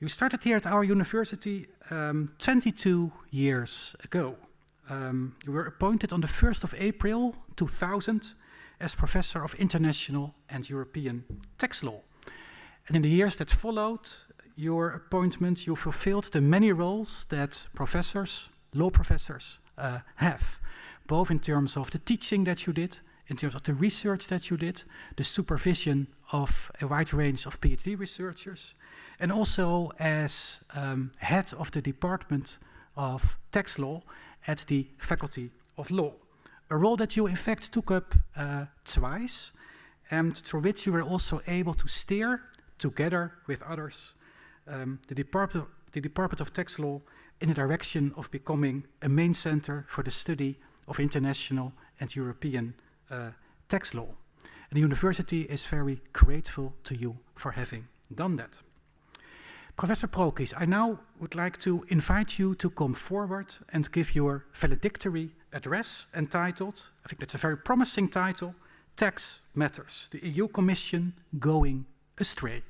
You started here at our university 22 years ago. You were appointed on the 1st of April 2000 as Professor of International and European Tax Law. And in the years that followed your appointment, you fulfilled the many roles that professors, law professors, have, both in terms of the teaching that you did, in terms of the research that you did, the supervision of a wide range of PhD researchers, and also as head of the Department of Tax Law at the Faculty of Law, a role that you in fact took up twice, and through which you were also able to steer, together with others, the Department of Tax Law in the direction of becoming a main center for the study of international and European tax law. And the university is very grateful to you for having done that. Professor Prokisch, I now would like to invite you to come forward and give your valedictory address entitled, I think that's a very promising title, Tax Matters, the EU Commission Going Astray.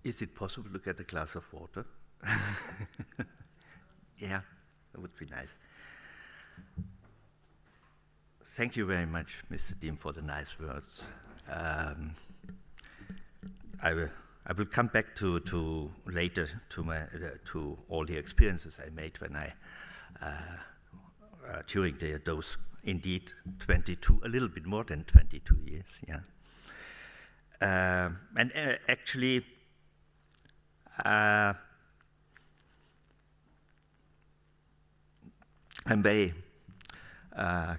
Is it possible to get a glass of water? Yeah, that would be nice. Thank you very much, Mr. Dean, for the nice words. I will come back to later to all the experiences I made when I during those indeed 22, a little bit more than 22 years. Yeah, and actually. I'm very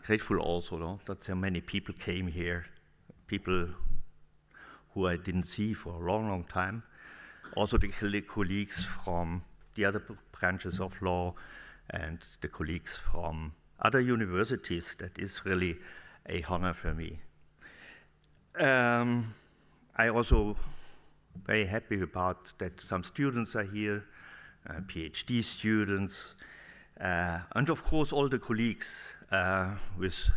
grateful also that so many people came here, people who I didn't see for a long, long time. Also the colleagues from the other branches of law and the colleagues from other universities. That is really a honor for me. I also very happy about that some students are here, PhD students, and of course all the colleagues with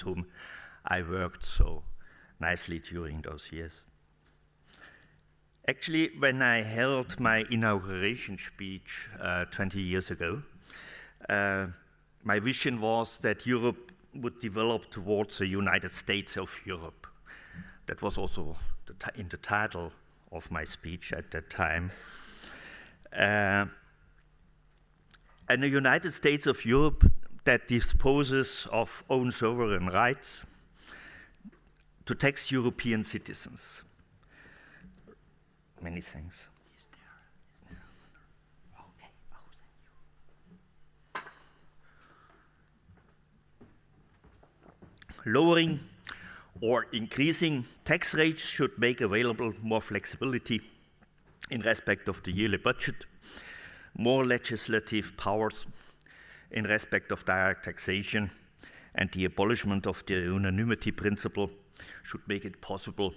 whom I worked so nicely during those years. Actually, when I held my inauguration speech 20 years ago, my vision was that Europe would develop towards the United States of Europe. That was also in the title of my speech at that time. And the United States of Europe that disposes of own sovereign rights to tax European citizens. Many thanks. Lowering or increasing tax rates should make available more flexibility in respect of the yearly budget, more legislative powers in respect of direct taxation, and the abolishment of the unanimity principle should make it possible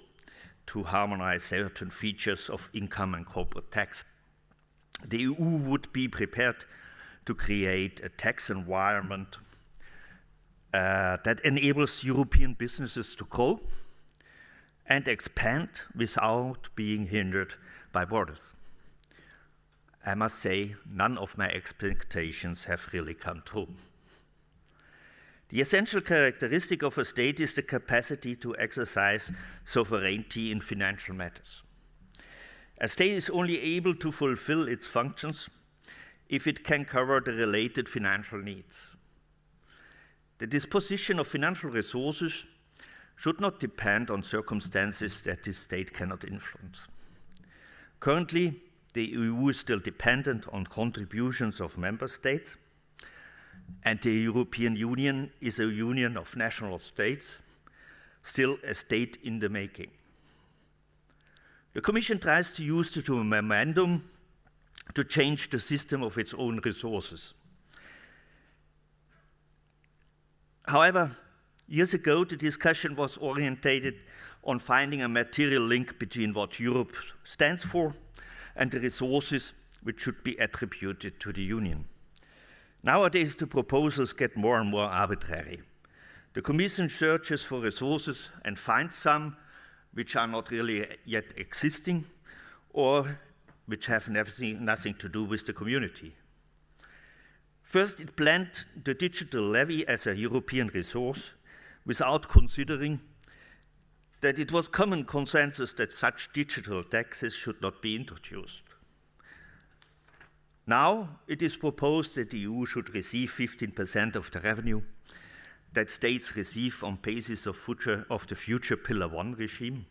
to harmonize certain features of income and corporate tax. The EU would be prepared to create a tax environment that enables European businesses to grow and expand without being hindered by borders. I must say, none of my expectations have really come true. The essential characteristic of a state is the capacity to exercise sovereignty in financial matters. A state is only able to fulfill its functions if it can cover the related financial needs. The disposition of financial resources should not depend on circumstances that the state cannot influence. Currently, the EU is still dependent on contributions of member states, and the European Union is a union of national states, still a state in the making. The Commission tries to use the memorandum to change the system of its own resources. However, Years ago, the discussion was orientated on finding a material link between what Europe stands for and the resources which should be attributed to the Union. Nowadays, the proposals get more and more arbitrary. The Commission searches for resources and finds some which are not really yet existing or which have nothing to do with the community. First, it planned the digital levy as a European resource without considering that it was common consensus that such digital taxes should not be introduced. Now, it is proposed that the EU should receive 15% of the revenue that states receive on basis of the future Pillar 1 regime.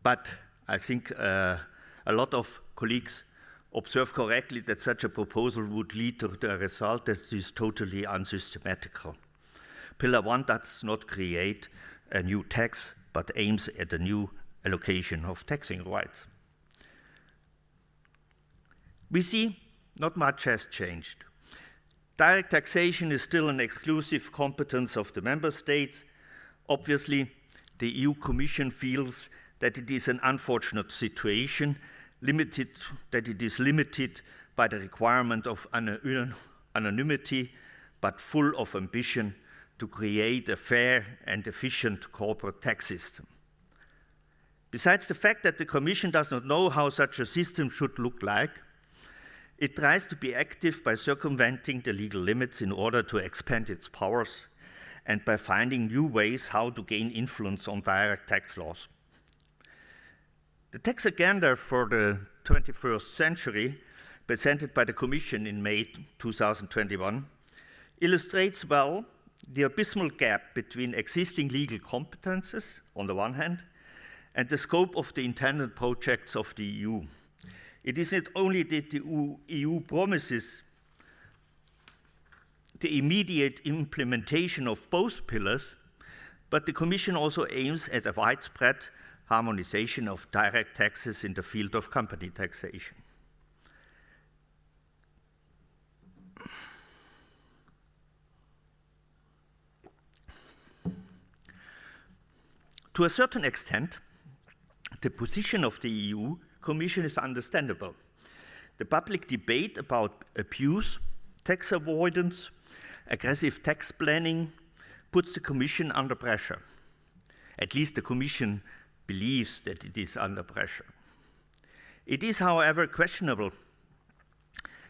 But I think a lot of colleagues observe correctly that such a proposal would lead to a result that is totally unsystematical. Pillar 1 does not create a new tax, but aims at a new allocation of taxing rights. We see not much has changed. Direct taxation is still an exclusive competence of the member states. Obviously, the EU Commission feels that it is an unfortunate situation, that it is limited by the requirement of anonymity, but full of ambition to create a fair and efficient corporate tax system. Besides the fact that the Commission does not know how such a system should look like, it tries to be active by circumventing the legal limits in order to expand its powers and by finding new ways how to gain influence on direct tax laws. The tax agenda for the 21st century, presented by the Commission in May 2021, illustrates well the abysmal gap between existing legal competences, on the one hand, and the scope of the intended projects of the EU. It is not only that the EU promises the immediate implementation of both pillars, but the Commission also aims at a widespread harmonization of direct taxes in the field of company taxation. To a certain extent, the position of the EU Commission is understandable. The public debate about abuse, tax avoidance, aggressive tax planning puts the Commission under pressure. At least the Commission believes that it is under pressure. It is, however, questionable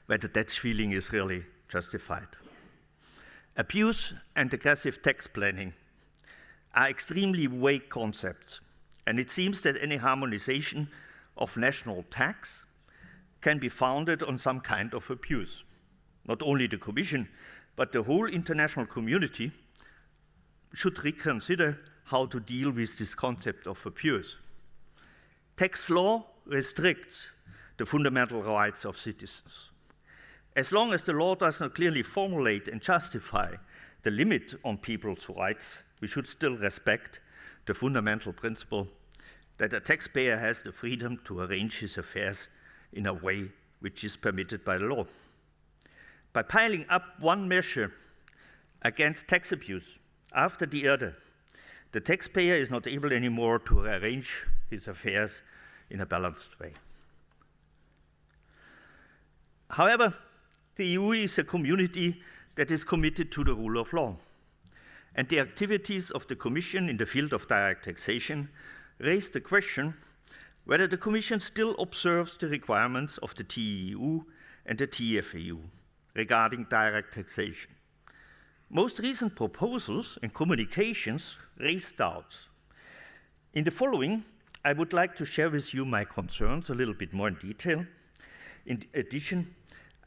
whether that feeling is really justified. Abuse and aggressive tax planning are extremely vague concepts, and it seems that any harmonization of national tax can be founded on some kind of abuse. Not only the Commission, but the whole international community should reconsider how to deal with this concept of abuse. Tax law restricts the fundamental rights of citizens. As long as the law does not clearly formulate and justify the limit on people's rights, we should still respect the fundamental principle that a taxpayer has the freedom to arrange his affairs in a way which is permitted by the law. By piling up one measure against tax abuse after the other, the taxpayer is not able anymore to arrange his affairs in a balanced way. However, the EU is a community that is committed to the rule of law, and the activities of the Commission in the field of direct taxation raise the question whether the Commission still observes the requirements of the TEU and the TFEU regarding direct taxation. Most recent proposals and communications raise doubts. In the following, I would like to share with you my concerns a little bit more in detail. In addition,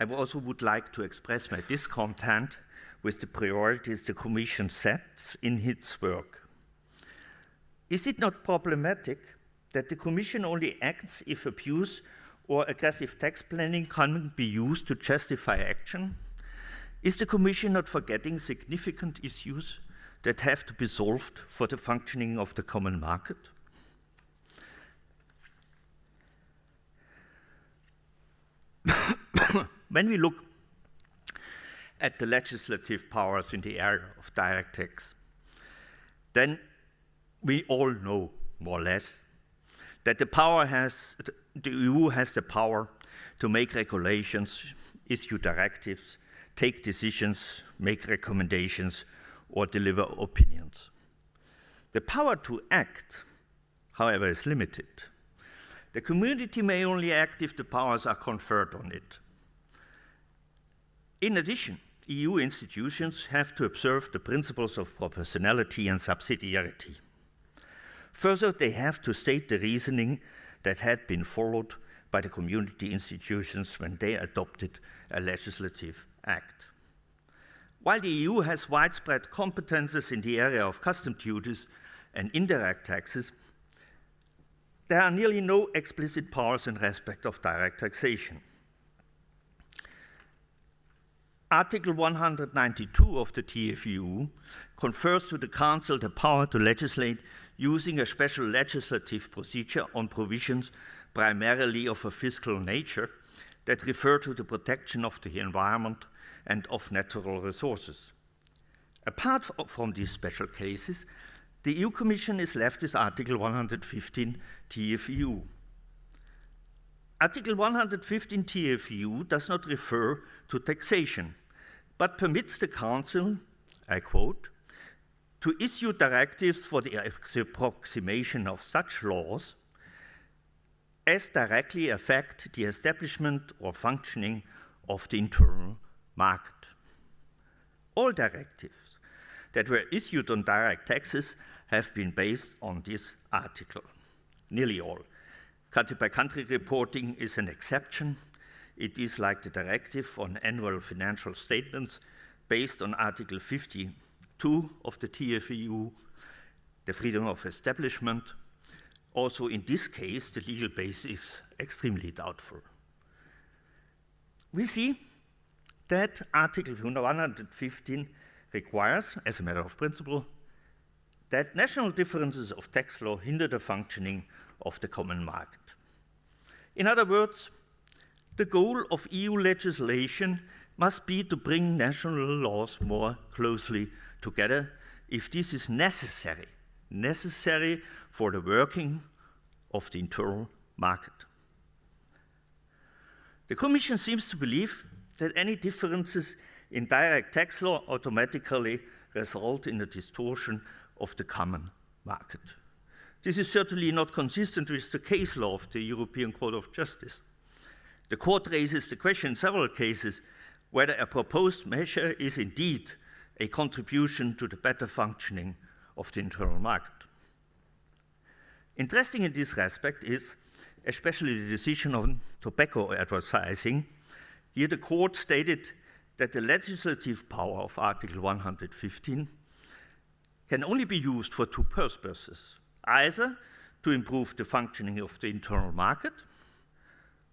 I also would like to express my discontent with the priorities the Commission sets in its work. Is it not problematic that the Commission only acts if abuse or aggressive tax planning can be used to justify action? Is the Commission not forgetting significant issues that have to be solved for the functioning of the common market? When we look at the legislative powers in the area of direct tax, then we all know, more or less, that the EU has the power to make regulations, issue directives, take decisions, make recommendations, or deliver opinions. The power to act, however, is limited. The community may only act if the powers are conferred on it. In addition, EU institutions have to observe the principles of proportionality and subsidiarity. Further, they have to state the reasoning that had been followed by the community institutions when they adopted a legislative act. While the EU has widespread competences in the area of custom duties and indirect taxes, there are nearly no explicit powers in respect of direct taxation. Article 192 of the TFEU confers to the Council the power to legislate using a special legislative procedure on provisions primarily of a fiscal nature that refer to the protection of the environment and of natural resources. Apart from these special cases, the EU Commission is left with Article 115 TFEU. Article 115 TFEU does not refer to taxation, but permits the Council, I quote, to issue directives for the approximation of such laws as directly affect the establishment or functioning of the internal market. All directives that were issued on direct taxes have been based on this article, nearly all. Country-by-country reporting is an exception. It is like the directive on annual financial statements based on Article 52 of the TFEU, the freedom of establishment. Also in this case, the legal base is extremely doubtful. We see that Article 115 requires, as a matter of principle, that national differences of tax law hinder the functioning of the common market. In other words, the goal of EU legislation must be to bring national laws more closely together if this is necessary for the working of the internal market. The Commission seems to believe that any differences in direct tax law automatically result in a distortion of the common market. This is certainly not consistent with the case law of the European Court of Justice. The court raises the question in several cases whether a proposed measure is indeed a contribution to the better functioning of the internal market. Interesting in this respect is especially the decision on tobacco advertising. Here the court stated that the legislative power of Article 115 can only be used for two purposes, either to improve the functioning of the internal market,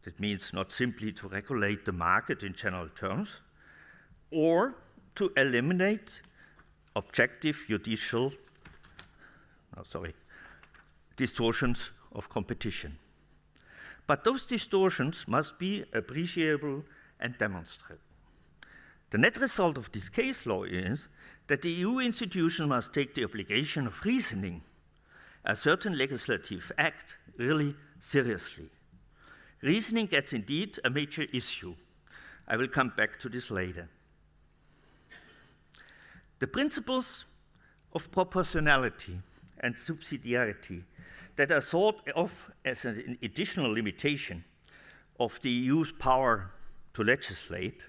that means not simply to regulate the market in general terms, or to eliminate objective distortions of competition. But those distortions must be appreciable and demonstrable. The net result of this case law is that the EU institution must take the obligation of reasoning a certain legislative act really seriously. Reasoning gets indeed a major issue. I will come back to this later. The principles of proportionality and subsidiarity that are thought of as an additional limitation of the EU's power to legislate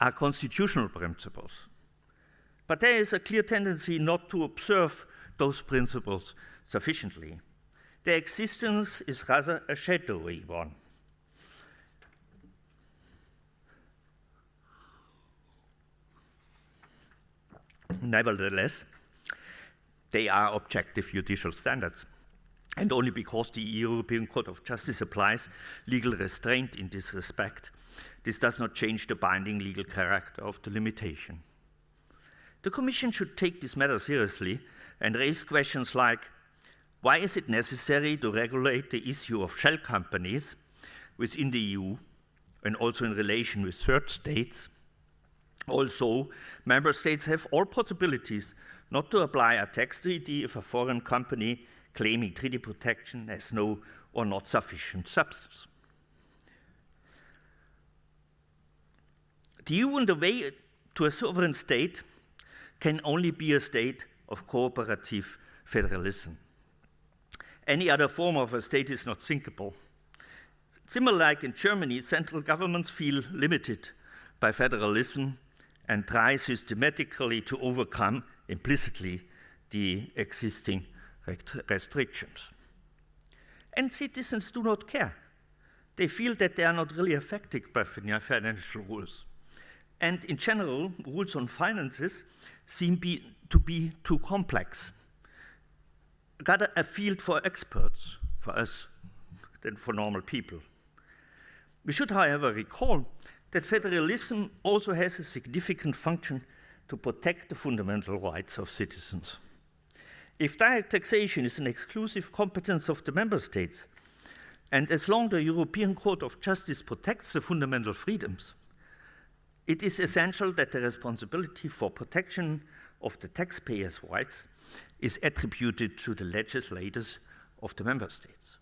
are constitutional principles. But there is a clear tendency not to observe those principles sufficiently. Their existence is rather a shadowy one. Nevertheless, they are objective judicial standards, and only because the European Court of Justice applies legal restraint in this respect, this does not change the binding legal character of the limitation. The Commission should take this matter seriously and raise questions like, why is it necessary to regulate the issue of shell companies within the EU and also in relation with third states, Also, member states have all possibilities not to apply a tax treaty if a foreign company claiming treaty protection has no or not sufficient substance. The EU on the way to a sovereign state can only be a state of cooperative federalism. Any other form of a state is not thinkable. Similar like in Germany, central governments feel limited by federalism and try systematically to overcome implicitly the existing restrictions. And citizens do not care. They feel that they are not really affected by financial rules. And in general, rules on finances seem to be too complex. Rather a field for experts, for us, than for normal people. We should, however, recall that federalism also has a significant function to protect the fundamental rights of citizens. If direct taxation is an exclusive competence of the member states, and as long as the European Court of Justice protects the fundamental freedoms, it is essential that the responsibility for protection of the taxpayers' rights is attributed to the legislators of the member states.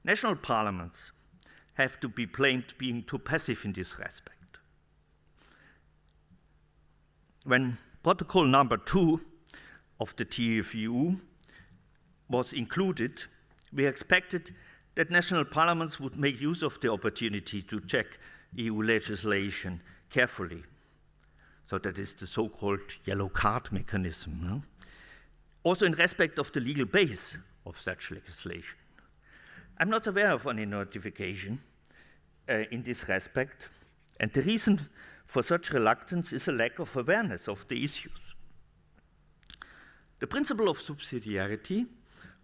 National parliaments have to be blamed being too passive in this respect. When Protocol number 2 of the TFEU was included, we expected that national parliaments would make use of the opportunity to check EU legislation carefully. So that is the so-called yellow card mechanism. No? Also in respect of the legal base of such legislation. I'm not aware of any notification in this respect, and the reason for such reluctance is a lack of awareness of the issues. The principle of subsidiarity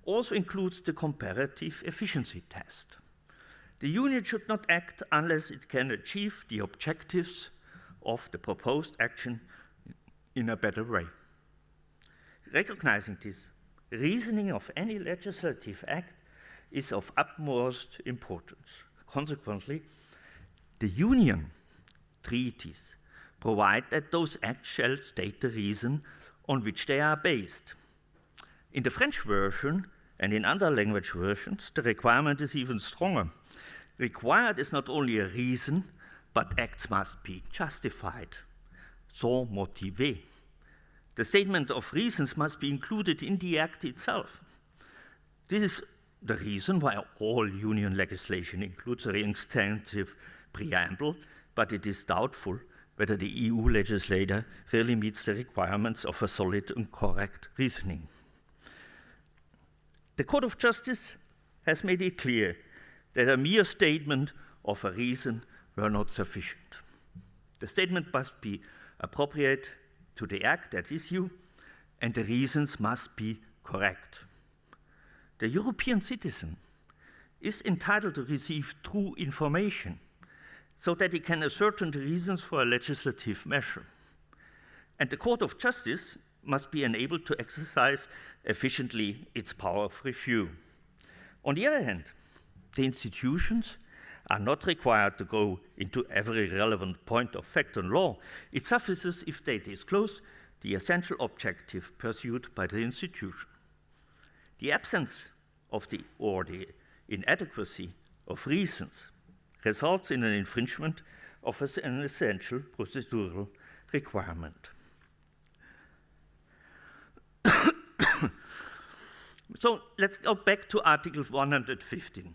also includes the comparative efficiency test. The Union should not act unless it can achieve the objectives of the proposed action in a better way. Recognizing this, reasoning of any legislative act is of utmost importance. Consequently, the Union treaties provide that those acts shall state the reason on which they are based. In the French version and in other language versions, the requirement is even stronger. Required is not only a reason, but acts must be justified, sans motiver. The statement of reasons must be included in the act itself. This is the reason why all Union legislation includes an extensive preamble, but it is doubtful whether the EU legislator really meets the requirements of a solid and correct reasoning. The Court of Justice has made it clear that a mere statement of a reason were not sufficient. The statement must be appropriate to the act at issue, and the reasons must be correct. The European citizen is entitled to receive true information so that he can ascertain the reasons for a legislative measure. And the Court of Justice must be enabled to exercise efficiently its power of review. On the other hand, the institutions are not required to go into every relevant point of fact and law. It suffices if they disclose the essential objective pursued by the institution. The absence of the inadequacy of reasons results in an infringement of an essential procedural requirement. So let's go back to Article 115.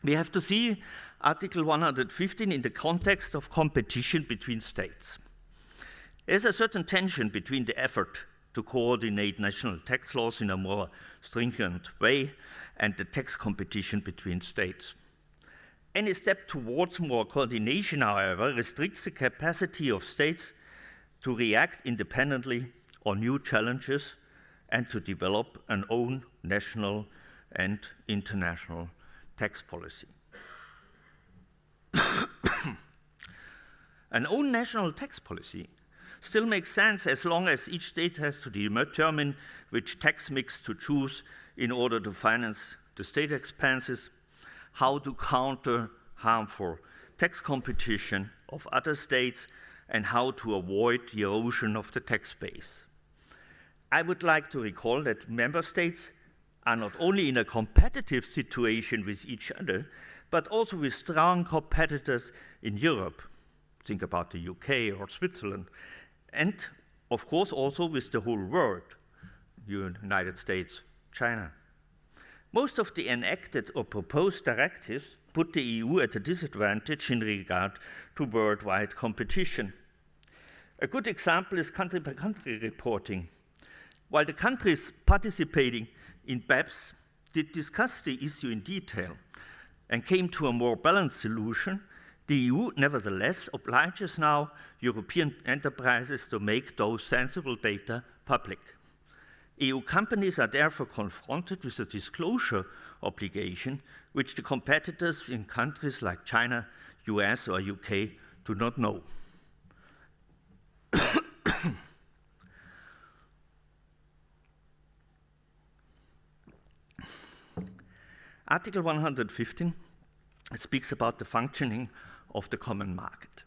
We have to see Article 115 in the context of competition between states. There's a certain tension between the effort to coordinate national tax laws in a more stringent way and the tax competition between states. Any step towards more coordination, however, restricts the capacity of states to react independently on new challenges and to develop an own national and international tax policy. An own national tax policy still makes sense as long as each state has to determine which tax mix to choose in order to finance the state expenses, how to counter harmful tax competition of other states, and how to avoid the erosion of the tax base. I would like to recall that member states are not only in a competitive situation with each other, but also with strong competitors in Europe. Think about the UK or Switzerland. And of course also with the whole world, United States, China. Most of the enacted or proposed directives put the EU at a disadvantage in regard to worldwide competition. A good example is country-by-country reporting. While the countries participating in BEPS did discuss the issue in detail and came to a more balanced solution, the EU nevertheless obliges now European enterprises to make those sensible data public. EU companies are therefore confronted with a disclosure obligation which the competitors in countries like China, US, or UK do not know. Article 115 speaks about the functioning of the common market.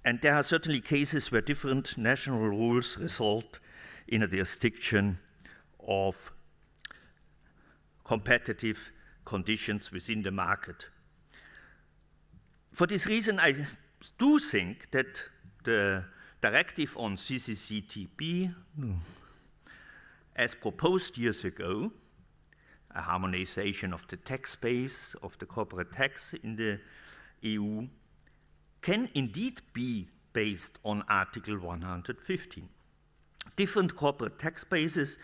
And there are certainly cases where different national rules result in a jurisdiction of competitive conditions within the market. For this reason, I do think that the directive on CCCTB, as proposed years ago, a harmonization of the tax base of the corporate tax in the EU, can indeed be based on Article 115. Different corporate tax bases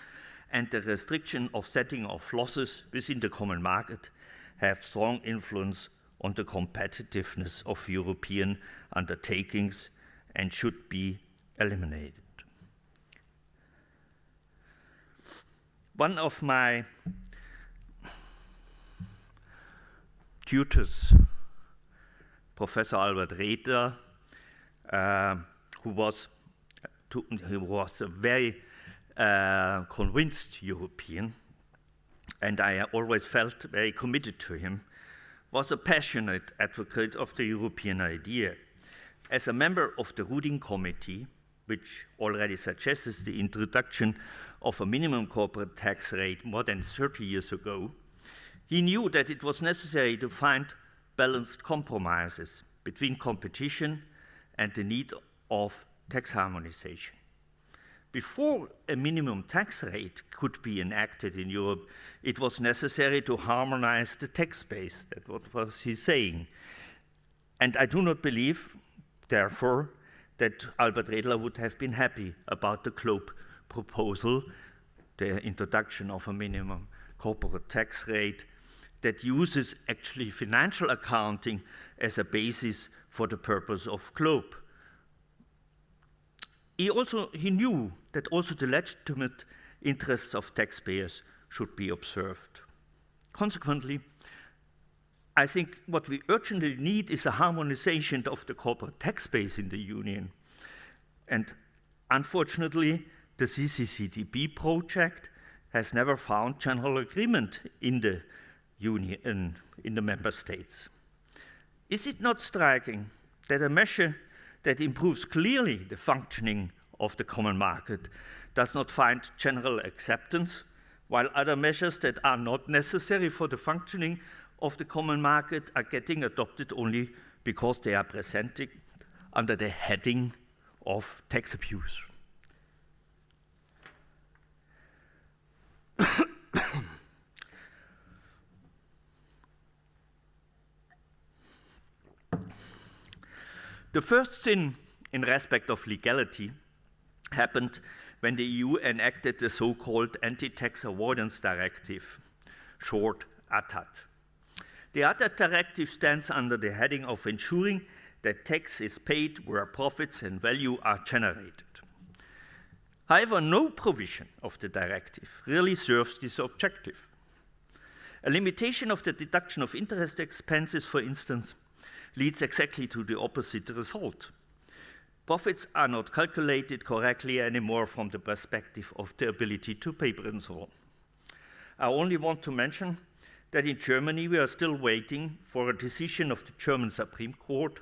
and the restriction of setting of losses within the common market have strong influence on the competitiveness of European undertakings and should be eliminated. One of my tutors, Professor Albert Redler, who was a very convinced European, and I always felt very committed to him, was a passionate advocate of the European idea. As a member of the Rudin Committee, which already suggests the introduction of a minimum corporate tax rate more than 30 years ago, he knew that it was necessary to find balanced compromises between competition and the need of tax harmonization. Before a minimum tax rate could be enacted in Europe, it was necessary to harmonize the tax base. That's what was he saying. And I do not believe, therefore, that Albert Redler would have been happy about the Globe proposal, the introduction of a minimum corporate tax rate that uses actually financial accounting as a basis for the purpose of Globe. He knew that also the legitimate interests of taxpayers should be observed. Consequently, I think what we urgently need is a harmonization of the corporate tax base in the Union. And unfortunately, the CCCTB project has never found general agreement in the Union, in the member states. Is it not striking that a measure that improves clearly the functioning of the common market does not find general acceptance, while other measures that are not necessary for the functioning of the common market are getting adopted only because they are presented under the heading of tax abuse? The first sin in respect of legality happened when the EU enacted the so-called Anti-Tax Avoidance Directive, short ATAD. The ATAD directive stands under the heading of ensuring that tax is paid where profits and value are generated. However, no provision of the directive really serves this objective. A limitation of the deduction of interest expenses, for instance, leads exactly to the opposite result. Profits are not calculated correctly anymore from the perspective of the ability to pay principal. I only want to mention that in Germany we are still waiting for a decision of the German Supreme Court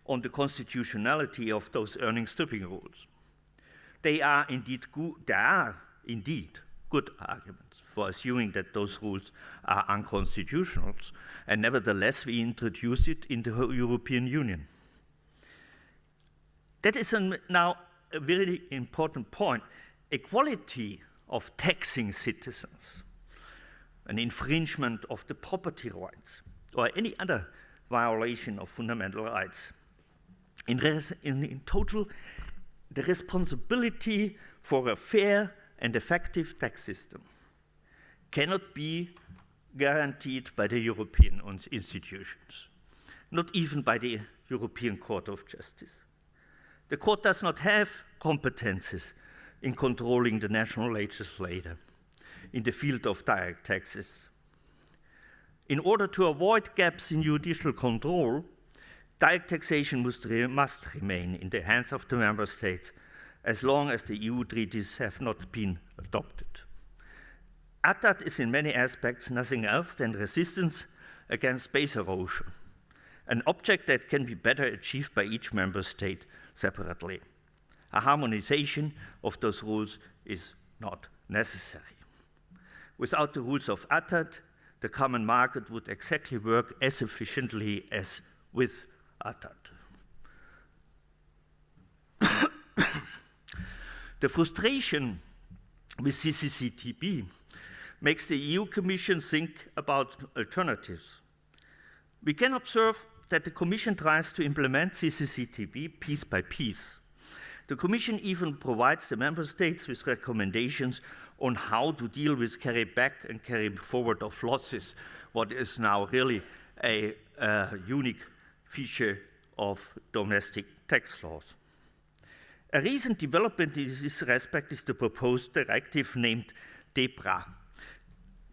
on the constitutionality of those earnings stripping rules. There are indeed good arguments for assuming that those rules are unconstitutional, and nevertheless we introduce it in the European Union. That is now a very important point. Equality of taxing citizens, an infringement of the property rights, or any other violation of fundamental rights. In total, the responsibility for a fair and effective tax system cannot be guaranteed by the European institutions, not even by the European Court of Justice. The court does not have competences in controlling the national legislator in the field of direct taxes. In order to avoid gaps in judicial control, direct taxation must remain in the hands of the member states as long as the EU treaties have not been adopted. ATAT is in many aspects nothing else than resistance against base erosion, an object that can be better achieved by each member state separately. A harmonization of those rules is not necessary. Without the rules of ATAT, the common market would exactly work as efficiently as with ATAT. The frustration with CCCTB makes the EU Commission think about alternatives. We can observe that the Commission tries to implement CCCTB piece by piece. The Commission even provides the member states with recommendations on how to deal with carry back and carry forward of losses, what is now really a unique feature of domestic tax laws. A recent development in this respect is the proposed directive named DEBRA.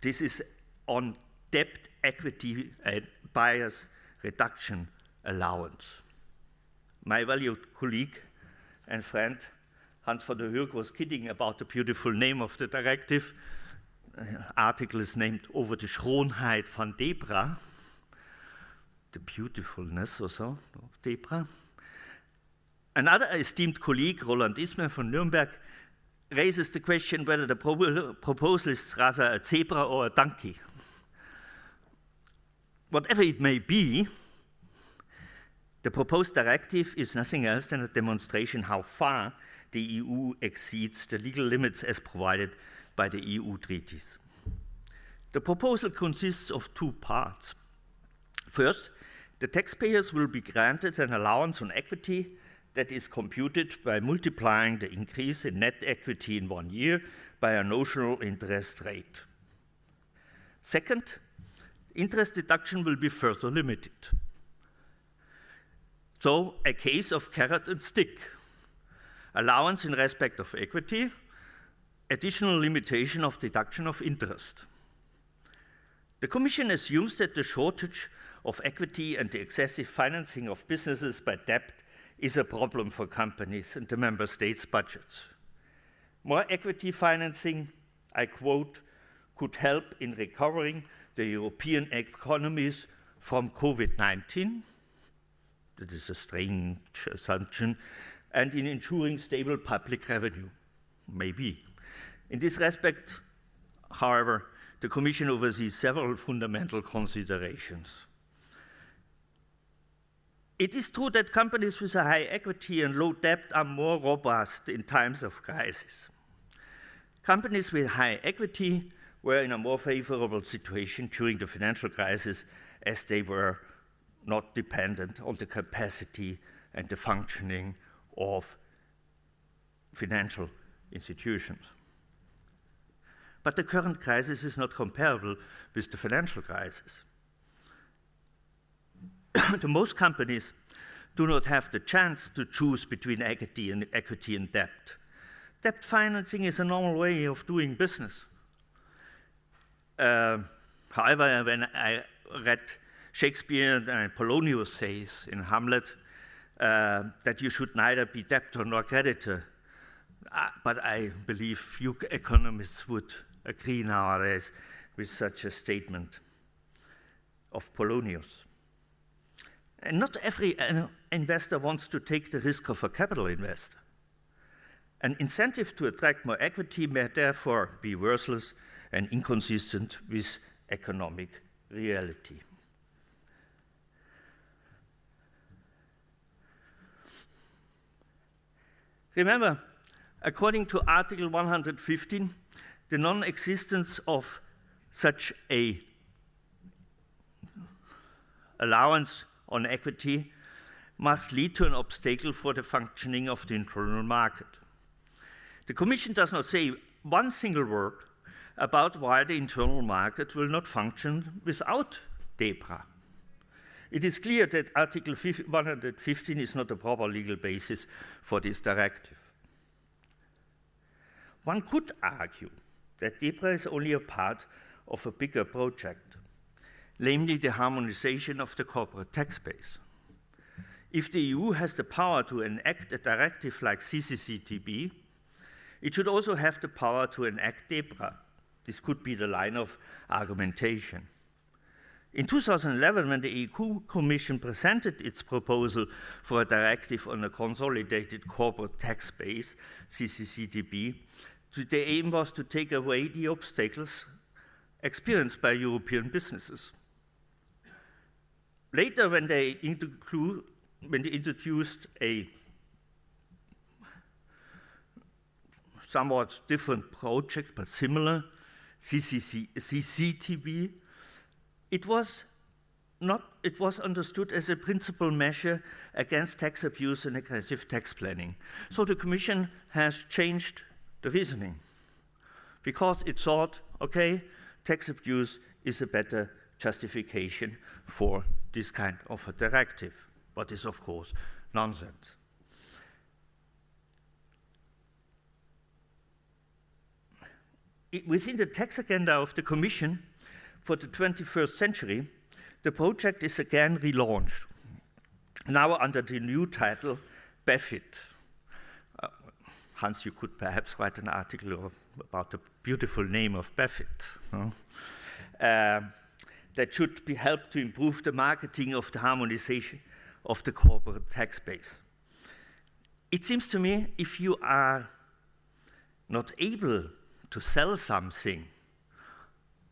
This is on debt equity and bias reduction allowance. My valued colleague and friend Hans van der Hurk was kidding about the beautiful name of the directive. The article is named Over the Schoonheid van DEBRA, the beautifulness or so of DEBRA. Another esteemed colleague, Roland Ismer from Nuremberg, raises the question whether the proposal is rather a zebra or a donkey. Whatever it may be, the proposed directive is nothing else than a demonstration how far the EU exceeds the legal limits as provided by the EU treaties. The proposal consists of two parts. First, the taxpayers will be granted an allowance on equity that is computed by multiplying the increase in net equity in 1 year by a notional interest rate. Second, interest deduction will be further limited. So, a case of carrot and stick. Allowance in respect of equity, additional limitation of deduction of interest. The Commission assumes that the shortage of equity and the excessive financing of businesses by debt is a problem for companies and the member states' budgets. More equity financing, I quote, could help in recovering the European economies from COVID-19, that is a strange assumption, and in ensuring stable public revenue, maybe. In this respect, however, the Commission oversees several fundamental considerations. It is true that companies with a high equity and low debt are more robust in times of crisis. Companies with high equity were in a more favorable situation during the financial crisis as they were not dependent on the capacity and the functioning of financial institutions. But the current crisis is not comparable with the financial crisis. Most companies do not have the chance to choose between equity and debt. Debt financing is a normal way of doing business. However, when I read Shakespeare and Polonius says in Hamlet that you should neither be debtor nor creditor, but I believe few economists would agree nowadays with such a statement of Polonius. And not every investor wants to take the risk of a capital investor. An incentive to attract more equity may therefore be worthless and inconsistent with economic reality. Remember, according to Article 115, the non-existence of such a allowance on equity must lead to an obstacle for the functioning of the internal market. The Commission does not say one single word about why the internal market will not function without DEPRA. It is clear that Article 115 is not a proper legal basis for this directive. One could argue that DEPRA is only a part of a bigger project, namely the harmonization of the corporate tax base. If the EU has the power to enact a directive like CCCTB, it should also have the power to enact DEPRA. This could be the line of argumentation. In 2011, when the EU Commission presented its proposal for a directive on a consolidated corporate tax base, CCCTB, the aim was to take away the obstacles experienced by European businesses. Later, when they introduced a somewhat different project, but similar, CCTB, it was understood as a principal measure against tax abuse and aggressive tax planning. So the Commission has changed the reasoning because it thought, okay, tax abuse is a better justification for this kind of a directive, but is of course nonsense. Within the tax agenda of the Commission for the 21st century, the project is again relaunched, now under the new title, BEFIT. Hans, you could perhaps write an article about the beautiful name of BEFIT. No? That should be helped to improve the marketing of the harmonization of the corporate tax base. It seems to me if you are not able to sell something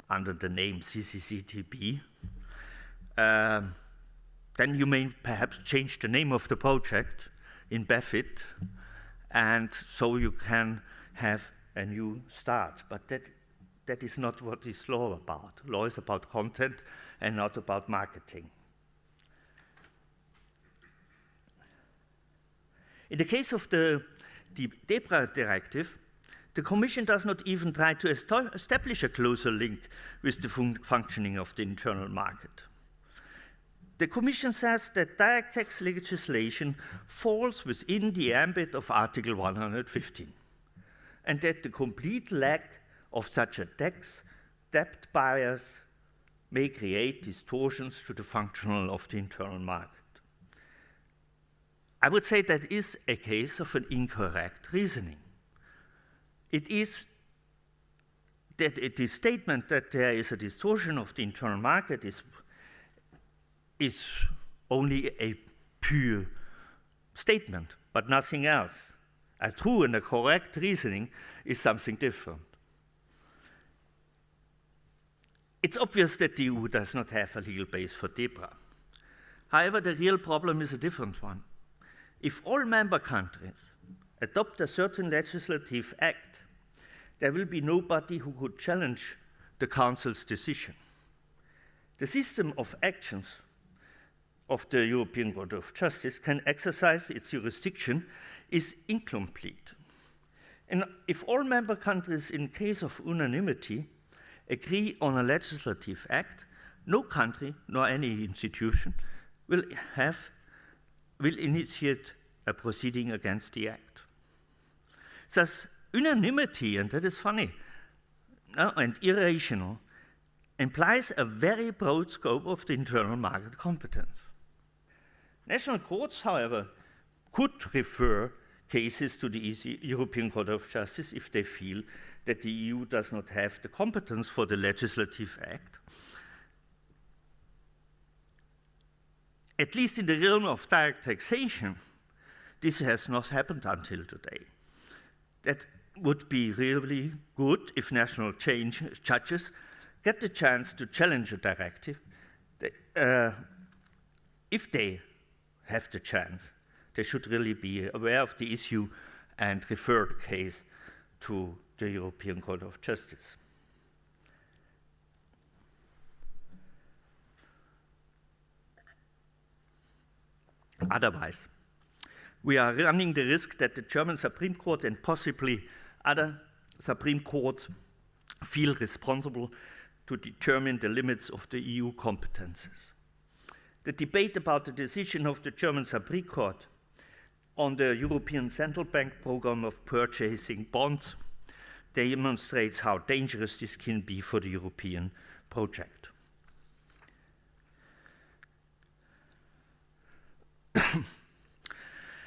under the name CCCTB, then you may perhaps change the name of the project in BEFIT, and so you can have a new start. But that is not what is law about. Law is about content and not about marketing. In the case of the DEPRA directive, the Commission does not even try to establish a closer link with the functioning of the internal market. The Commission says that direct tax legislation falls within the ambit of Article 115, and that the complete lack of such a tax debt bias may create distortions to the functional of the internal market. I would say that is a case of an incorrect reasoning. It is that the statement that there is a distortion of the internal market is only a pure statement, but nothing else. A true and a correct reasoning is something different. It's obvious that the EU does not have a legal base for DEPRA. However, the real problem is a different one. If all member countries adopt a certain legislative act, there will be nobody who could challenge the Council's decision. The system of actions of the European Court of Justice can exercise its jurisdiction is incomplete. And if all member countries, in case of unanimity, agree on a legislative act, no country nor any institution will initiate a proceeding against the act. Thus, unanimity, and that is funny, and irrational, implies a very broad scope of the internal market competence. National courts, however, could refer cases to the European Court of Justice if they feel that the EU does not have the competence for the legislative act. at least in the realm of direct taxation, this has not happened until today. That would be really good if national judges get the chance to challenge a directive. If they have the chance, they should really be aware of the issue and refer the case to the European Court of Justice. Otherwise, we are running the risk that the German Supreme Court and possibly other Supreme Courts feel responsible to determine the limits of the EU competences. The debate about the decision of the German Supreme Court on the European Central Bank program of purchasing bonds demonstrates how dangerous this can be for the European project.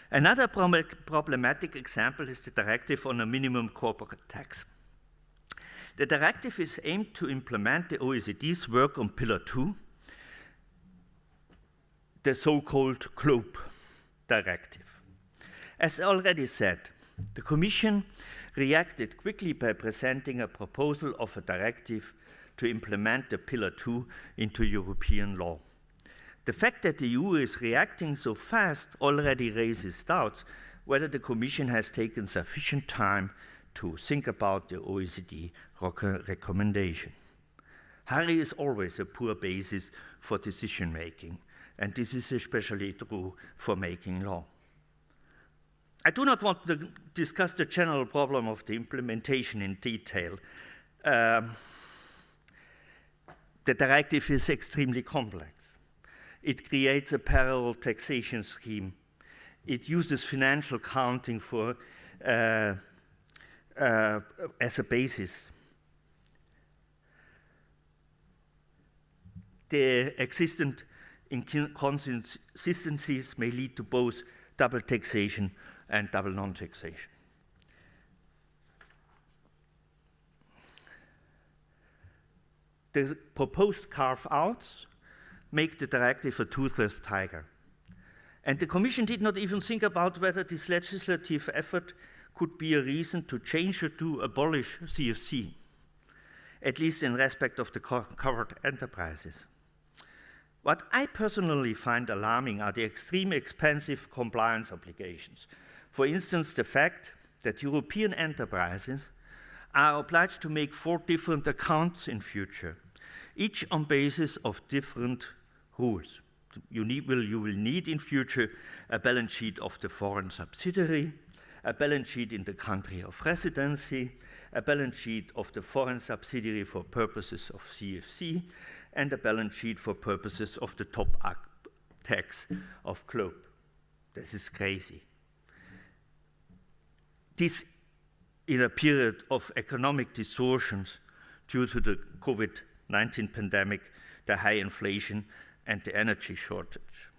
Another problematic example is the Directive on a minimum corporate tax. The directive is aimed to implement the OECD's work on Pillar 2, the so-called GLOBE Directive. As already said, the Commission reacted quickly by presenting a proposal of a directive to implement the Pillar 2 into European law. The fact that the EU is reacting so fast already raises doubts whether the Commission has taken sufficient time to think about the OECD recommendation. Hurry is always a poor basis for decision making, and this is especially true for making law. I do not want to discuss the general problem of the implementation in detail. The directive is extremely complex. It creates a parallel taxation scheme. It uses financial accounting for, as a basis. The existent inconsistencies may lead to both double taxation and double non-taxation. The proposed carve-outs make the directive a toothless tiger. And the Commission did not even think about whether this legislative effort could be a reason to change or to abolish CFC, at least in respect of the covered enterprises. What I personally find alarming are the extremely expensive compliance obligations. For instance, the fact that European enterprises are obliged to make 4 different accounts in future, each on basis of different rules. You will need in future a balance sheet of the foreign subsidiary, a balance sheet in the country of residency, a balance sheet of the foreign subsidiary for purposes of CFC, and a balance sheet for purposes of the top-up tax of GLOBE. This is crazy. This in a period of economic distortions due to the COVID-19 pandemic, the high inflation, and the energy shortage.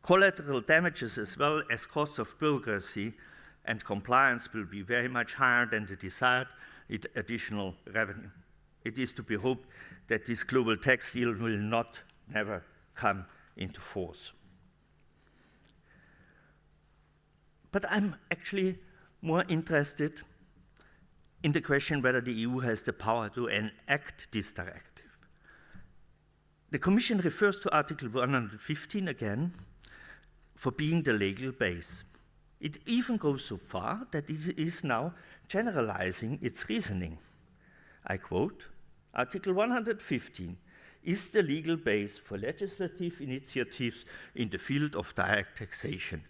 Collateral damages as well as costs of bureaucracy and compliance will be very much higher than the desired additional revenue. It is to be hoped that this global tax deal will never come into force. But I'm actually more interested in the question whether the EU has the power to enact this directive. The Commission refers to Article 115 again for being the legal base. It even goes so far that it is now generalizing its reasoning. I quote, Article 115 is the legal base for legislative initiatives in the field of direct taxation.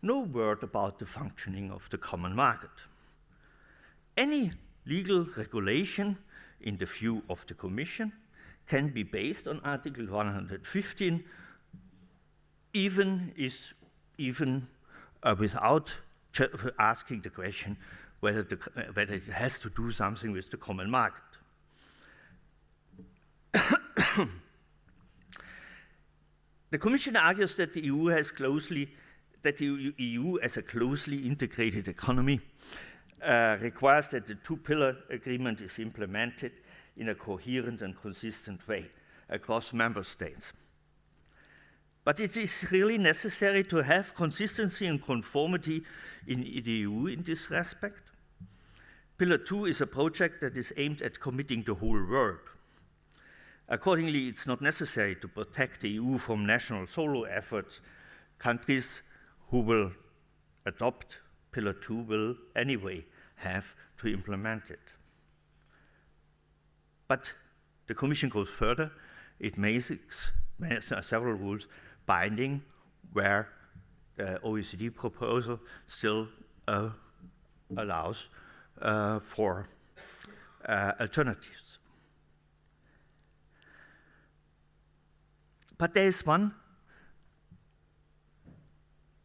No word about the functioning of the common market. Any legal regulation, in the view of the Commission, can be based on Article 115, even without asking the question whether it has to do something with the common market. The Commission argues that the EU as a closely integrated economy requires that the two-pillar agreement is implemented in a coherent and consistent way across member states. But it is really necessary to have consistency and conformity in the EU in this respect. Pillar 2 is a project that is aimed at committing the whole world. Accordingly, it's not necessary to protect the EU from national solo efforts. Countries who will adopt Pillar 2 will anyway have to implement it. But the Commission goes further. It makes several rules binding where the OECD proposal still allows for alternatives. But there is one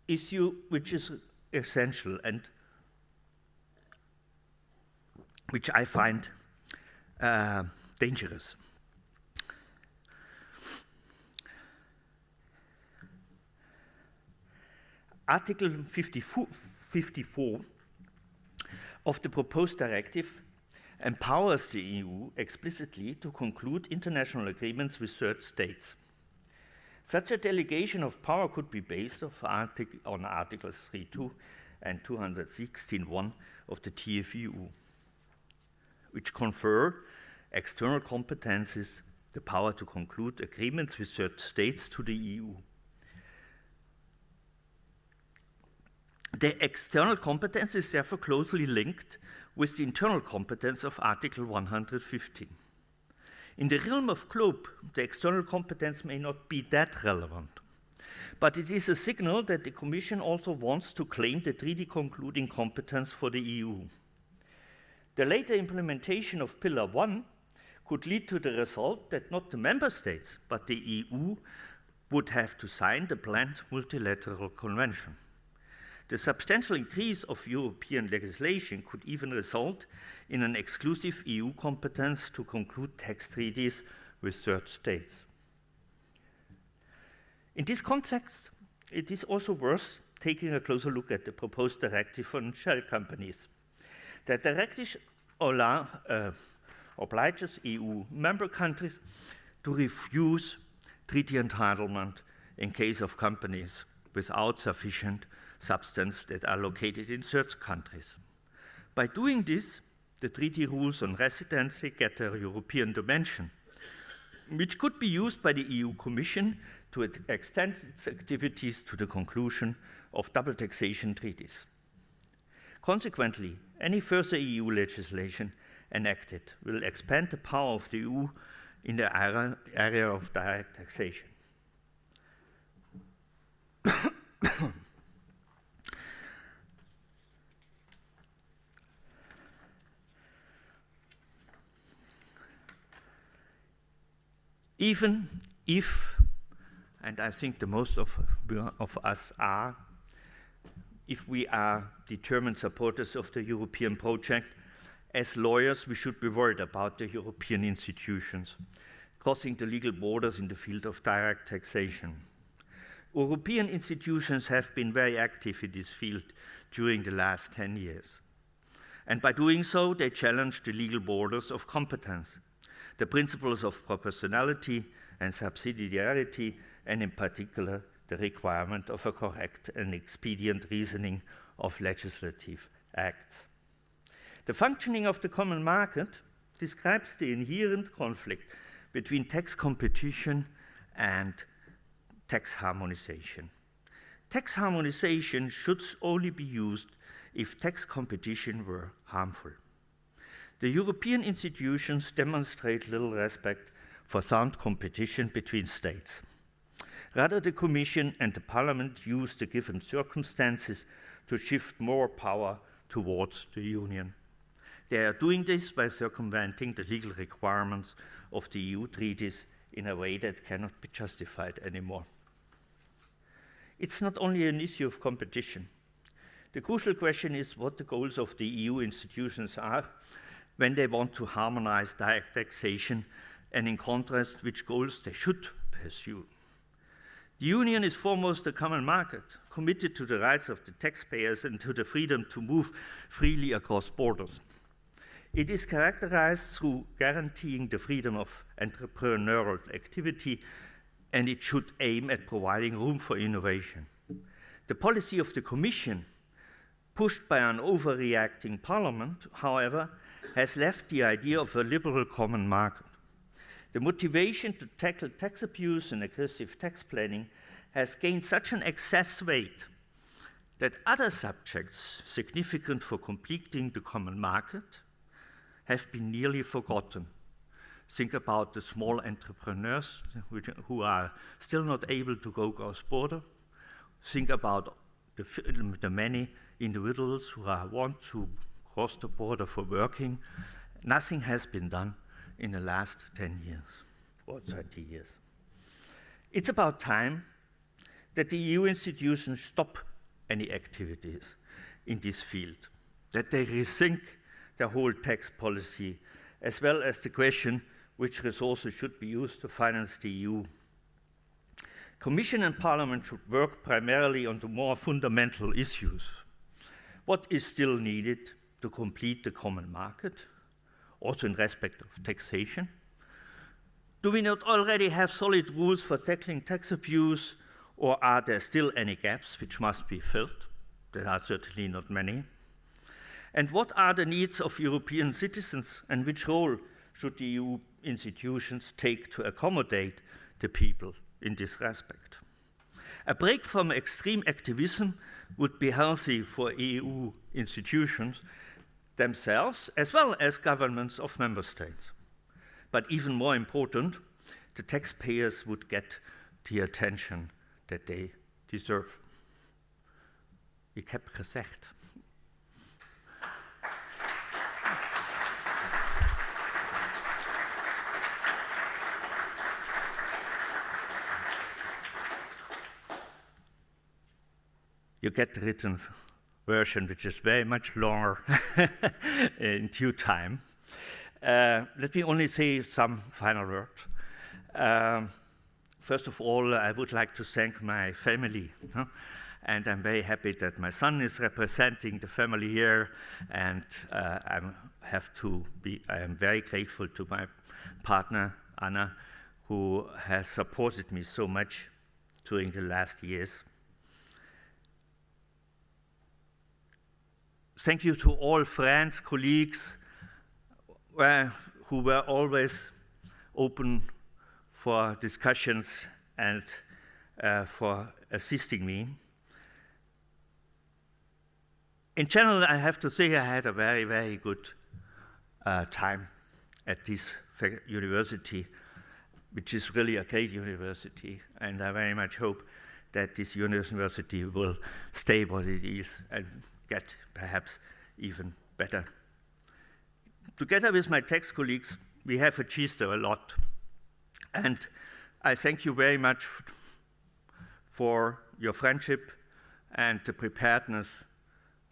issue which is essential and which I find dangerous. Article 54 of the proposed directive empowers the EU explicitly to conclude international agreements with third states. Such a delegation of power could be based on Articles 3.2 and 216.1 of the TFEU, which confer external competences the power to conclude agreements with third states to the EU. The external competence is therefore closely linked with the internal competence of Article 115. In the realm of globe, the external competence may not be that relevant, but it is a signal that the Commission also wants to claim the treaty concluding competence for the EU. The later implementation of Pillar 1 could lead to the result that not the member states, but the EU would have to sign the planned multilateral convention. The substantial increase of European legislation could even result in an exclusive EU competence to conclude tax treaties with third states. In this context, it is also worth taking a closer look at the proposed directive on shell companies. The directive obliges EU member countries to refuse treaty entitlement in case of companies without sufficient substance that are located in third countries. By doing this, the treaty rules on residency get a European dimension, which could be used by the EU Commission to extend its activities to the conclusion of double taxation treaties. Consequently, any further EU legislation enacted will expand the power of the EU in the area of direct taxation. Even if, and I think the most of us are, if we are determined supporters of the European project, as lawyers we should be worried about the European institutions crossing the legal borders in the field of direct taxation. European institutions have been very active in this field during the last 10 years. And by doing so, they challenge the legal borders of competence, the principles of proportionality and subsidiarity, and in particular, the requirement of a correct and expedient reasoning of legislative acts. The functioning of the common market describes the inherent conflict between tax competition and tax harmonization. Tax harmonization should only be used if tax competition were harmful. The European institutions demonstrate little respect for sound competition between states. Rather, the Commission and the Parliament use the given circumstances to shift more power towards the Union. They are doing this by circumventing the legal requirements of the EU treaties in a way that cannot be justified anymore. It's not only an issue of competition. The crucial question is what the goals of the EU institutions are when they want to harmonize direct taxation, and in contrast, which goals they should pursue. The Union is foremost a common market, committed to the rights of the taxpayers and to the freedom to move freely across borders. It is characterized through guaranteeing the freedom of entrepreneurial activity and it should aim at providing room for innovation. The policy of the Commission, pushed by an overreacting Parliament, however, has left the idea of a liberal common market. The motivation to tackle tax abuse and aggressive tax planning has gained such an excess weight that other subjects significant for completing the common market have been nearly forgotten. Think about the small entrepreneurs who are still not able to go cross-border. Think about the many individuals who want to cross the border for working. Nothing has been done in the last 10 years or 20 years. It's about time that the EU institutions stop any activities in this field, that they rethink their whole tax policy, as well as the question which resources should be used to finance the EU. Commission and Parliament should work primarily on the more fundamental issues. What is still needed to complete the common market, also in respect of taxation? Do we not already have solid rules for tackling tax abuse, or are there still any gaps which must be filled? There are certainly not many. And what are the needs of European citizens, and which role should the EU institutions take to accommodate the people in this respect? A break from extreme activism would be healthy for EU institutions themselves, as well as governments of member states. But even more important, the taxpayers would get the attention that they deserve. Ik heb gezegd. You get the written version, which is very much longer in due time. Let me only say some final words. First of all, I would like to thank my family. And I'm very happy that my son is representing the family here. And I am very grateful to my partner, Anna, who has supported me so much during the last years. Thank you to all friends, colleagues, who were always open for discussions and for assisting me. In general, I have to say I had a very, very good time at this university, which is really a great university, and I very much hope that this university will stay what it is and get perhaps even better. Together with my tax colleagues, we have achieved a lot. And I thank you very much for your friendship and the preparedness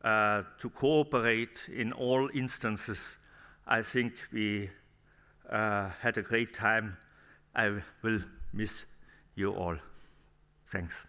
to cooperate in all instances. I think we had a great time. I will miss you all. Thanks.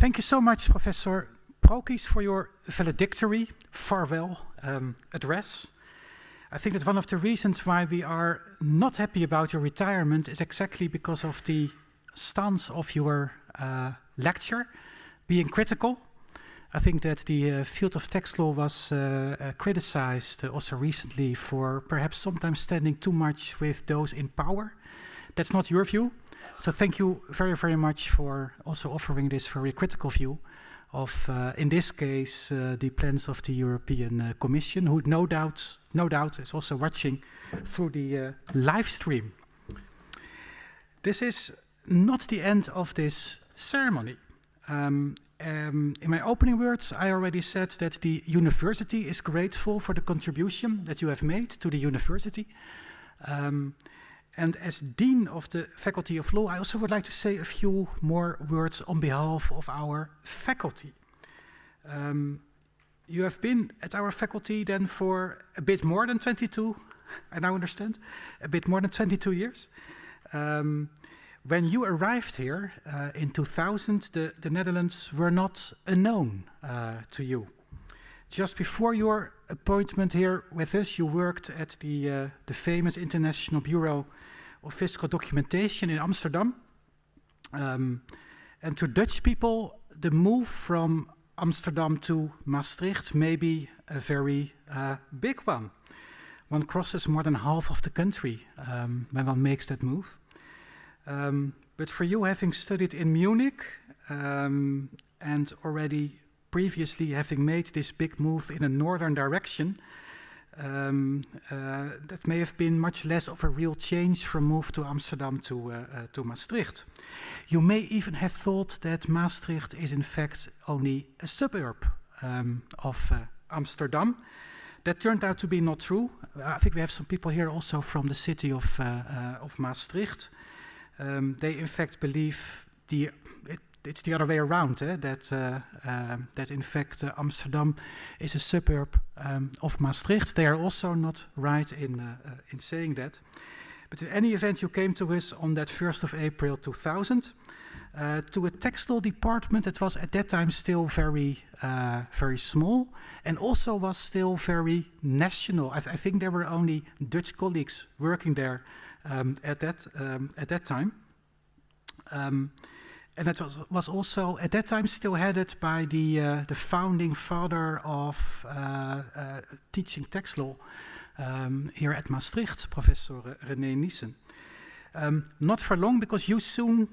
Thank you so much, Professor Prokisch, for your valedictory farewell address. I think that one of the reasons why we are not happy about your retirement is exactly because of the stance of your lecture, being critical. I think that the field of tax law was criticized also recently for perhaps sometimes standing too much with those in power. That's not your view. So thank you very, very much for also offering this very critical view of, in this case, the plans of the European Commission, who no doubt is also watching through the live stream. This is not the end of this ceremony. In my opening words, I already said that the university is grateful for the contribution that you have made to the university. And as Dean of the Faculty of Law, I also would like to say a few more words on behalf of our faculty. You have been at our faculty then for a bit more than 22, I now understand, a bit more than 22 years. When you arrived here in 2000, the Netherlands were not unknown to you. Just before your appointment here with us, you worked at the famous International Bureau of Fiscal Documentation in Amsterdam. And to Dutch people, the move from Amsterdam to Maastricht may be a very big one. One crosses more than half of the country when one makes that move. But for you, having studied in Munich and already previously having made this big move in a northern direction, that may have been much less of a real change from move to Amsterdam to Maastricht. You may even have thought that Maastricht is in fact only a suburb of Amsterdam. That turned out to be not true. I think we have some people here also from the city of Maastricht. They in fact believe it's the other way around, that in fact Amsterdam is a suburb of Maastricht. They are also not right in saying that. But in any event, you came to us on that 1st of April 2000 to a text law department that was at that time still very small and also was still very national. I think there were only Dutch colleagues working there at that time. And it was also at that time still headed by the founding father of teaching tax law here at Maastricht, Professor René Niesen. Not for long, because you soon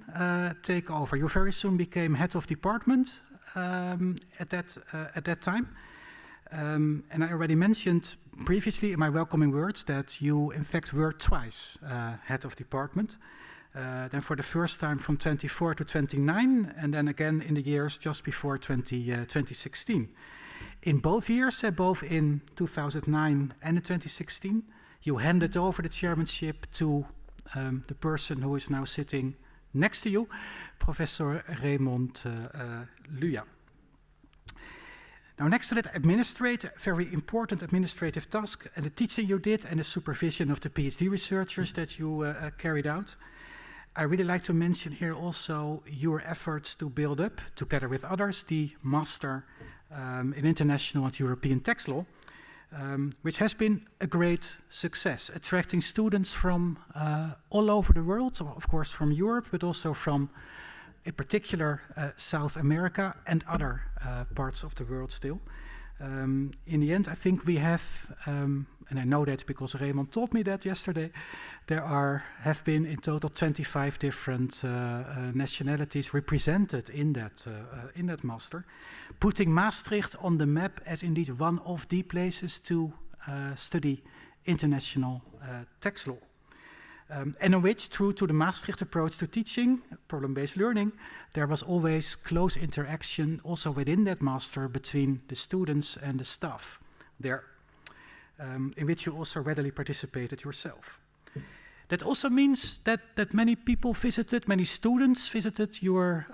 take over. You very soon became head of department at that time. And I already mentioned previously in my welcoming words that you in fact were twice head of department. Then for the first time from 24 to 29, and then again in the years just before 2016. In both years, both in 2009 and in 2016, you handed over the chairmanship to the person who is now sitting next to you, Professor Raymond Luya. Now, next to that very important administrative task, and the teaching you did and the supervision of the PhD researchers that you carried out, I really like to mention here also your efforts to build up, together with others, the Master in International and European Tax Law, which has been a great success, attracting students from all over the world, of course from Europe, but also from, in particular, South America and other parts of the world still. In the end, I think we have, and I know that because Raymond told me that yesterday, there have been in total 25 different nationalities represented in that master, putting Maastricht on the map as indeed one of the places to study international tax law. And in which, true to the Maastricht approach to teaching, problem-based learning, there was always close interaction also within that master between the students and the staff there, in which you also readily participated yourself. That also means that many students visited your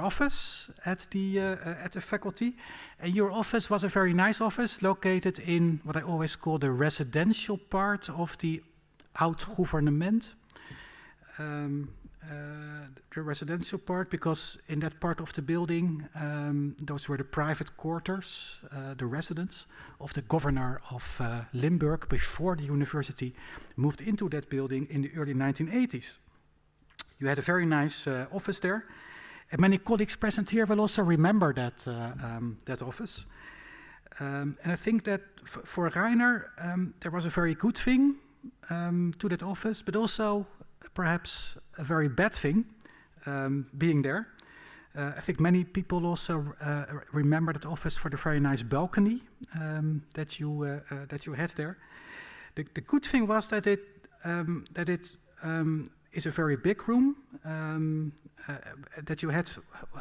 office at the faculty, and your office was a very nice office located in what I always call the residential part of the oud-gouvernement. The residential part, because in that part of the building, those were the private quarters, the residence of the governor of Limburg before the university moved into that building in the early 1980s. You had a very nice office there, and many colleagues present here will also remember that office. And I think that for Rainer, there was a very good thing to that office, but also perhaps a very bad thing being there. I think many people also remember that office for the very nice balcony that you had there. The good thing was that it is a very big room that you had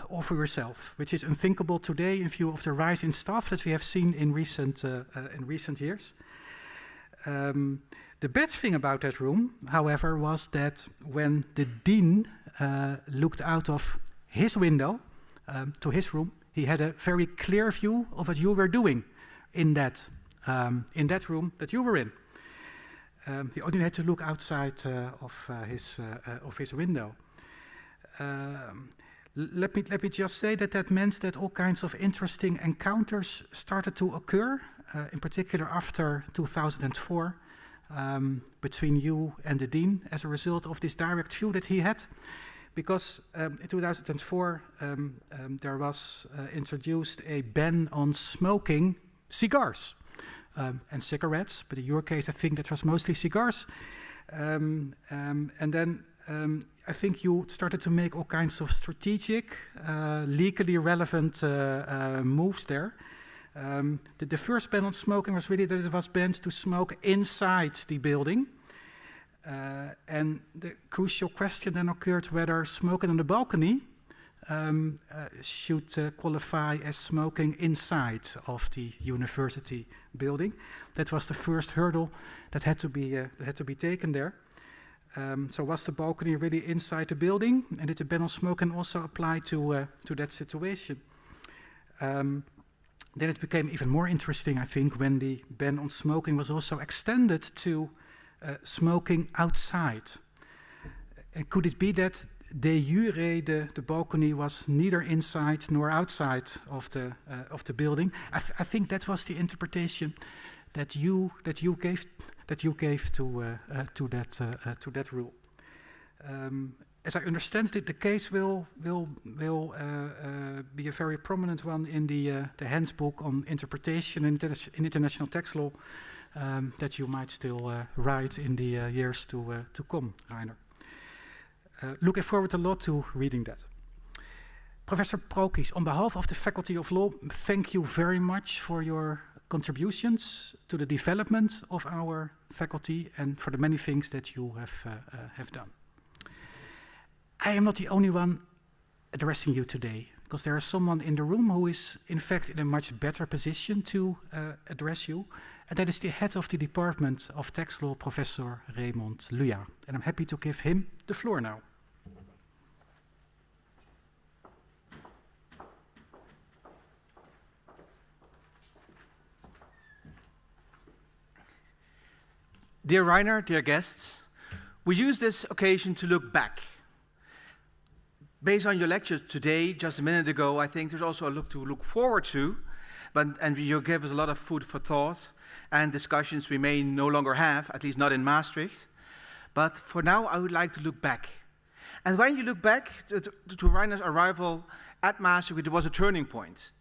all for yourself, which is unthinkable today in view of the rise in staff that we have seen in recent years. The bad thing about that room, however, was that when the dean looked out of his window to his room, he had a very clear view of what you were doing in that room that you were in. He only had to look outside of his window. Let me just say that meant that all kinds of interesting encounters started to occur, in particular after 2004, between you and the dean, as a result of this direct view that he had. Because in 2004, there was introduced a ban on smoking cigars and cigarettes, but in your case, I think that was mostly cigars. And then I think you started to make all kinds of strategic, legally relevant moves there. The first ban on smoking was really that it was banned to smoke inside the building. And the crucial question then occurred whether smoking on the balcony should qualify as smoking inside of the university building. That was the first hurdle that had to be taken there. So was the balcony really inside the building, and did the ban on smoking also apply to that situation? Then it became even more interesting, I think, when the ban on smoking was also extended to smoking outside. And could it be that de jure the balcony was neither inside nor outside of the building? I think that was the interpretation that you gave to that rule. As I understand it, the case will be a very prominent one in the handbook on interpretation in international tax law that you might still write in the years to come, Reiner. Looking forward a lot to reading that. Professor Prokisch, on behalf of the Faculty of Law, thank you very much for your contributions to the development of our faculty and for the many things that you have done. I am not the only one addressing you today, because there is someone in the room who is in fact in a much better position to address you, and that is the head of the Department of Tax Law, Professor Raymond Luya. And I'm happy to give him the floor now. Dear Reiner, dear guests, we use this occasion to look back. Based on your lecture today, just a minute ago, I think there's also a look to look forward to, and you gave us a lot of food for thought and discussions we may no longer have, at least not in Maastricht. But for now, I would like to look back. And when you look back to Reiner's arrival at Maastricht, it was a turning point.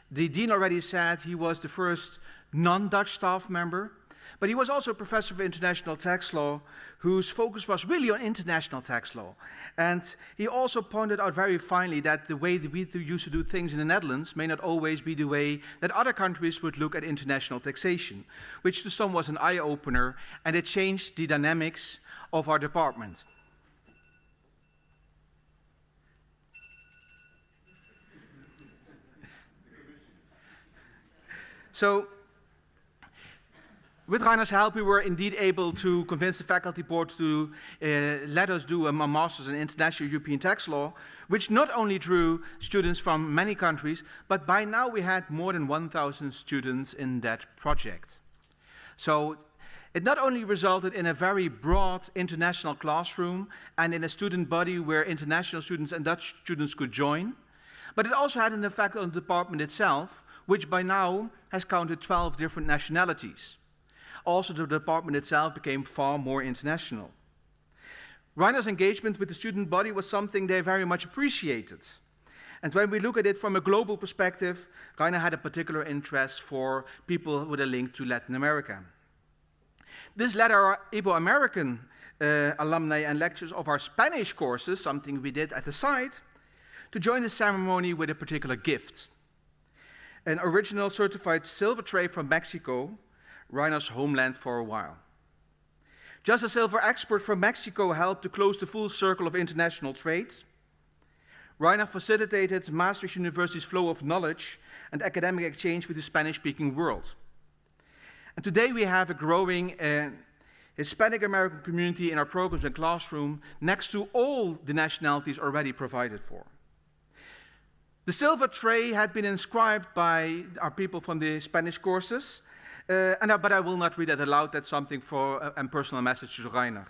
The dean already said he was the first non-Dutch staff member, but he was also a professor of international tax law whose focus was really on international tax law. And he also pointed out very finely that the way that we used to do things in the Netherlands may not always be the way that other countries would look at international taxation, which to some was an eye-opener, and it changed the dynamics of our department. So, with Reiner's help, we were indeed able to convince the faculty board to let us do a master's in international European tax law, which not only drew students from many countries, but by now we had more than 1,000 students in that project. So it not only resulted in a very broad international classroom and in a student body where international students and Dutch students could join, but it also had an effect on the department itself, which by now has counted 12 different nationalities. Also, the department itself became far more international. Reiner's engagement with the student body was something they very much appreciated. And when we look at it from a global perspective, Reiner had a particular interest for people with a link to Latin America. This led our Ibo-American alumni and lecturers of our Spanish courses, something we did at the side, to join the ceremony with a particular gift. An original certified silver tray from Mexico, Reiner's homeland for a while. Just as silver export from Mexico helped to close the full circle of international trade, Reiner facilitated Maastricht University's flow of knowledge and academic exchange with the Spanish-speaking world. And today we have a growing Hispanic American community in our programs and classroom next to all the nationalities already provided for. The silver tray had been inscribed by our people from the Spanish courses, but I will not read that aloud. That's something for a personal message to Rainer.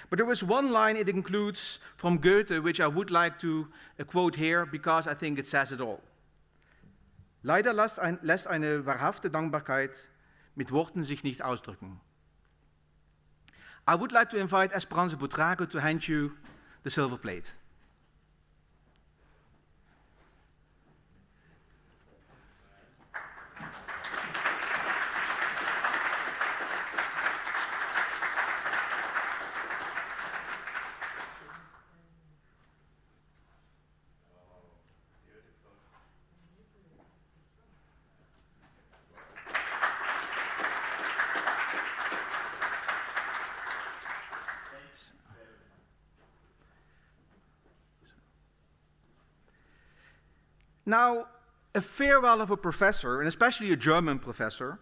But there is one line it includes from Goethe, which I would like to quote here, because I think it says it all. Leider lässt eine wahrhafte Dankbarkeit mit Worten sich nicht ausdrücken. I would like to invite Esperanza Butrago to hand you the silver plate. Now, a farewell of a professor, and especially a German professor,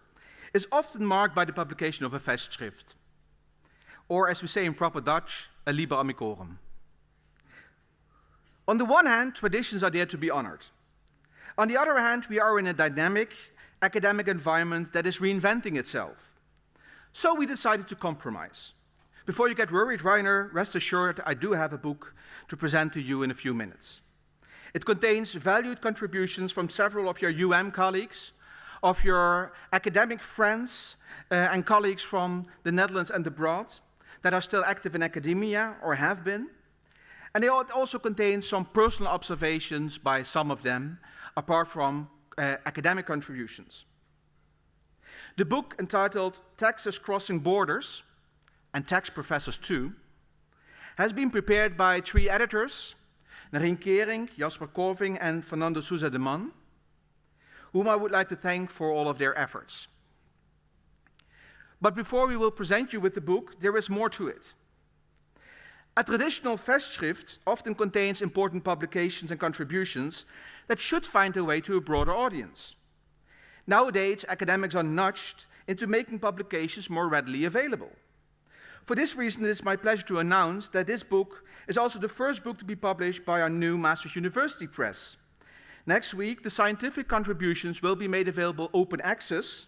is often marked by the publication of a Festschrift, or as we say in proper Dutch, a liber amicorum. On the one hand, traditions are there to be honored. On the other hand, we are in a dynamic academic environment that is reinventing itself. So we decided to compromise. Before you get worried, Rainer, rest assured I do have a book to present to you in a few minutes. It contains valued contributions from several of your UM colleagues, of your academic friends and colleagues from the Netherlands and abroad that are still active in academia or have been. And it also contains some personal observations by some of them, apart from academic contributions. The book, entitled Taxes Crossing Borders, and Tax Professors Too, has been prepared by 3 editors, Narijn Kering, Jasper Korving, and Fernando Souza de Man, whom I would like to thank for all of their efforts. But before we will present you with the book, there is more to it. A traditional Festschrift often contains important publications and contributions that should find their way to a broader audience. Nowadays, academics are nudged into making publications more readily available. For this reason, it is my pleasure to announce that this book is also the first book to be published by our new Maastricht University Press. Next week, the scientific contributions will be made available open access,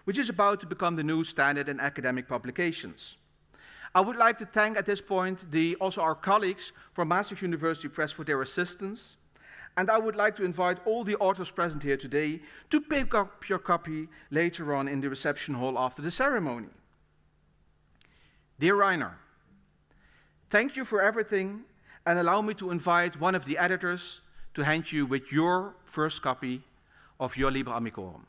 which is about to become the new standard in academic publications. I would like to thank at this point also our colleagues from Maastricht University Press for their assistance, and I would like to invite all the authors present here today to pick up your copy later on in the reception hall after the ceremony. Dear Rainer, thank you for everything, and allow me to invite one of the editors to hand you with your first copy of your Liber Amicorum.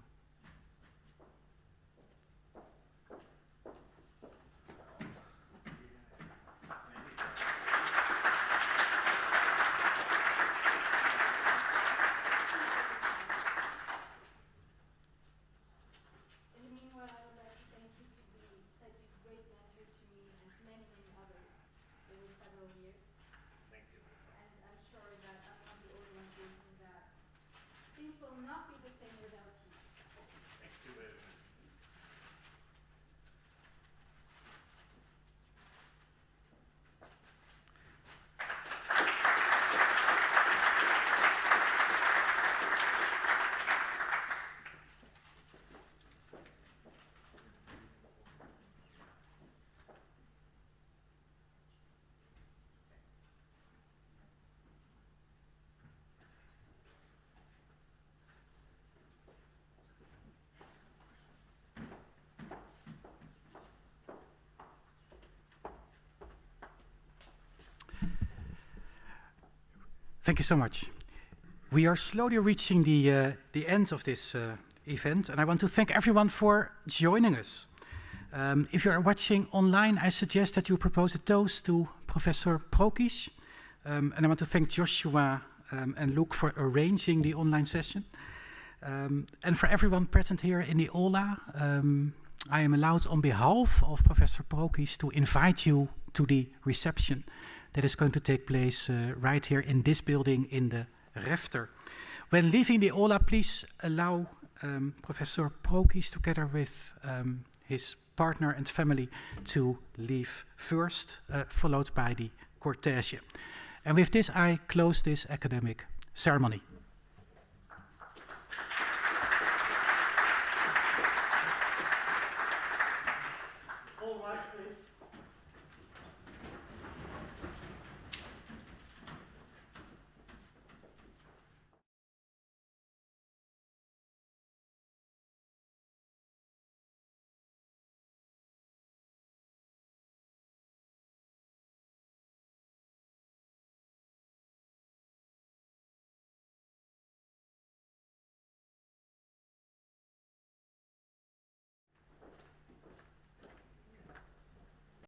Thank you so much. We are slowly reaching the end of this event, and I want to thank everyone for joining us. If you are watching online, I suggest that you propose a toast to Professor Prokisch, and I want to thank Joshua and Luke for arranging the online session. And for everyone present here in the aula, I am allowed on behalf of Professor Prokisch to invite you to the reception that is going to take place right here in this building in the Refter. When leaving the aula, please allow Professor Prokisch together with his partner and family to leave first, followed by the cortege. And with this, I close this academic ceremony.